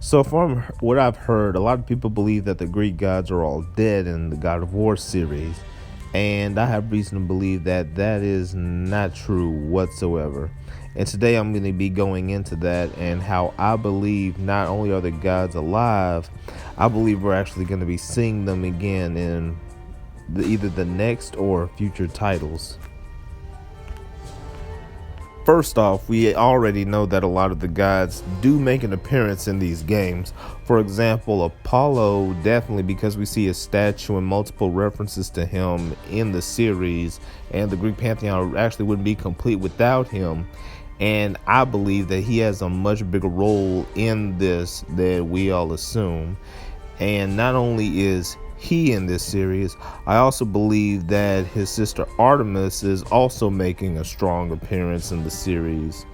So, from what I've heard, a lot of people believe that the Greek gods are all dead in the God of War series, and I have reason to believe that that is not true whatsoever. And today I'm going to be going into that and how I believe not only are the gods alive, I believe we're actually going to be seeing them again in either the next or future titles. First off, we already know that a lot of the gods do make an appearance in these games. For example, Apollo, definitely, because we see a statue and multiple references to him in the series, and the Greek pantheon actually wouldn't be complete without him. And I believe that he has a much bigger role in this than we all assume. And not only is he in this series, I also believe that his sister Artemis is also making a strong appearance in the series.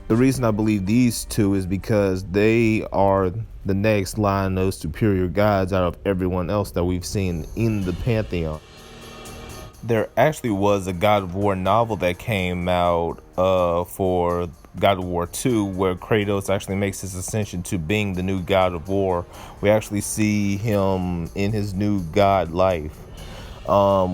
The reason I believe these two is because they are the next line of superior gods out of everyone else that we've seen in the Pantheon. There actually was a God of War novel that came out for God of War 2, where Kratos actually makes his ascension to being the new God of War. We actually see him in his new god life.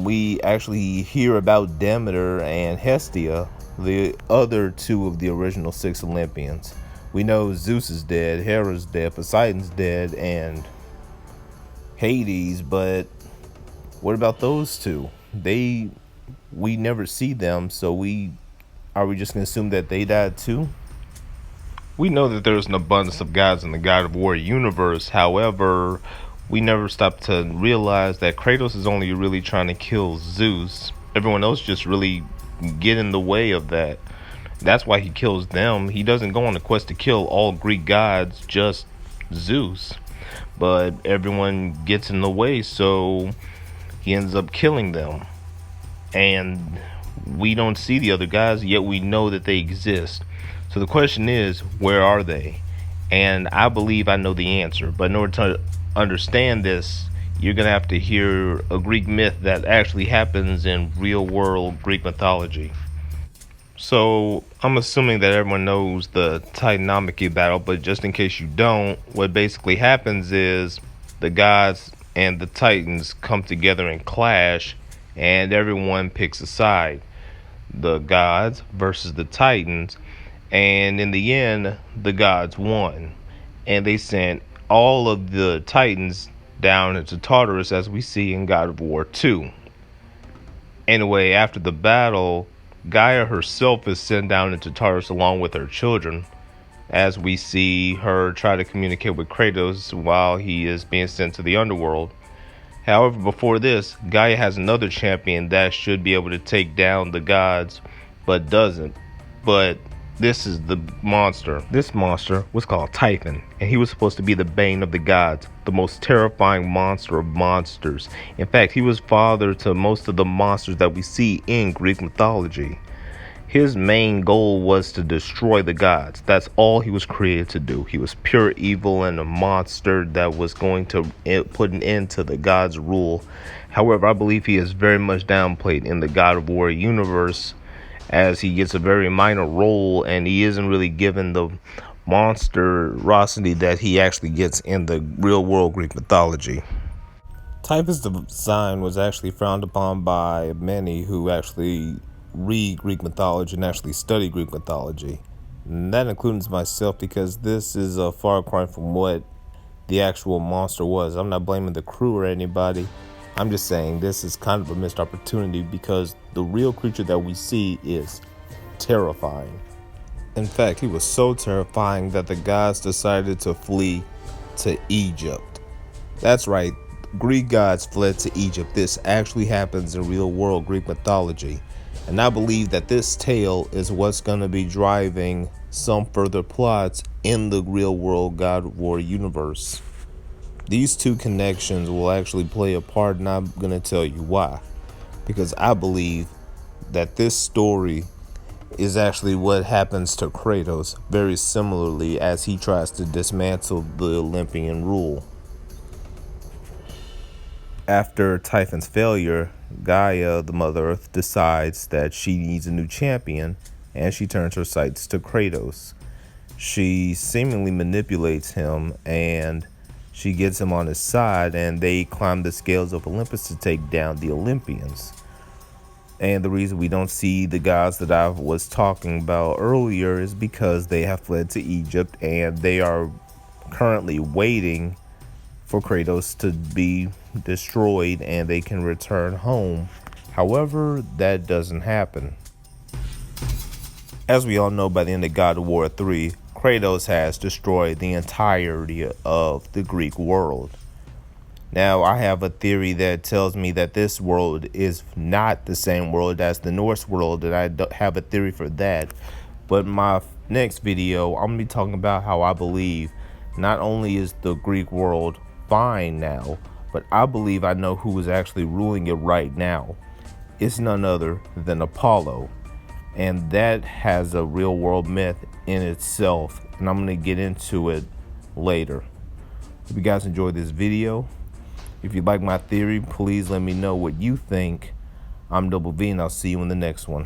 We actually hear about Demeter and Hestia, the other two of the original six Olympians. We know Zeus is dead, Hera's dead, Poseidon's dead, and Hades, but what about those two? We never see them, so we just gonna assume that they died too? We know that there's an abundance of gods in the God of War universe. However, we never stop to realize that Kratos is only really trying to kill Zeus. Everyone else just really get in the way of that. That's why he kills them. He doesn't go on a quest to kill all Greek gods, just Zeus. But everyone gets in the way, so he ends up killing them. And we don't see the other guys, yet we know that they exist. So the question is, where are they? And I believe I know the answer. But in order to understand this, you're going to have to hear a Greek myth that actually happens in real world Greek mythology. So I'm assuming that everyone knows the Titanomachy battle, but just in case you don't, what basically happens is the gods and the Titans come together and clash, and everyone picks a side. The gods versus the Titans, and in the end, the gods won. And they sent all of the Titans down into Tartarus, as we see in God of War 2. Anyway, after the battle, Gaia herself is sent down into Tartarus along with her children, as we see her try to communicate with Kratos while he is being sent to the underworld. However, before this, Gaia has another champion that should be able to take down the gods, but doesn't. But this is the monster. This monster was called Typhon, and he was supposed to be the bane of the gods, the most terrifying monster of monsters. In fact, he was father to most of the monsters that we see in Greek mythology. His main goal was to destroy the gods. That's all he was created to do. He was pure evil and a monster that was going to put an end to the gods' rule. However, I believe he is very much downplayed in the God of War universe, as he gets a very minor role and he isn't really given the monstrosity that he actually gets in the real world Greek mythology. Typhus design was actually frowned upon by many who actually read Greek mythology and actually study Greek mythology. And that includes myself, because this is a far cry from what the actual monster was. I'm not blaming the crew or anybody. I'm just saying this is kind of a missed opportunity, because the real creature that we see is terrifying. In fact, he was so terrifying that the gods decided to flee to Egypt. That's right, Greek gods fled to Egypt. This actually happens in real world Greek mythology. And I believe that this tale is what's going to be driving some further plots in the real world God of War universe. These two connections will actually play a part, and I'm going to tell you why. Because I believe that this story is actually what happens to Kratos very similarly as he tries to dismantle the Olympian rule. After Typhon's failure, Gaia, the Mother Earth, decides that she needs a new champion, and she turns her sights to Kratos. She seemingly manipulates him, and she gets him on his side, and they climb the scales of Olympus to take down the Olympians. And the reason we don't see the gods that I was talking about earlier is because they have fled to Egypt, and they are currently waiting for Kratos to be destroyed and they can return home. However, that doesn't happen. As we all know, by the end of God of War 3, Kratos has destroyed the entirety of the Greek world. Now, I have a theory that tells me that this world is not the same world as the Norse world, and I don't have a theory for that. But my next video, I'm going to be talking about how I believe not only is the Greek world fine now, but I believe I know who is actually ruling it right now. It's none other than Apollo. And that has a real world myth in itself, and I'm going to get into it later. Hope you guys enjoyed this video. If you like my theory, please let me know what you think. I'm Double V, and I'll see you in the next one.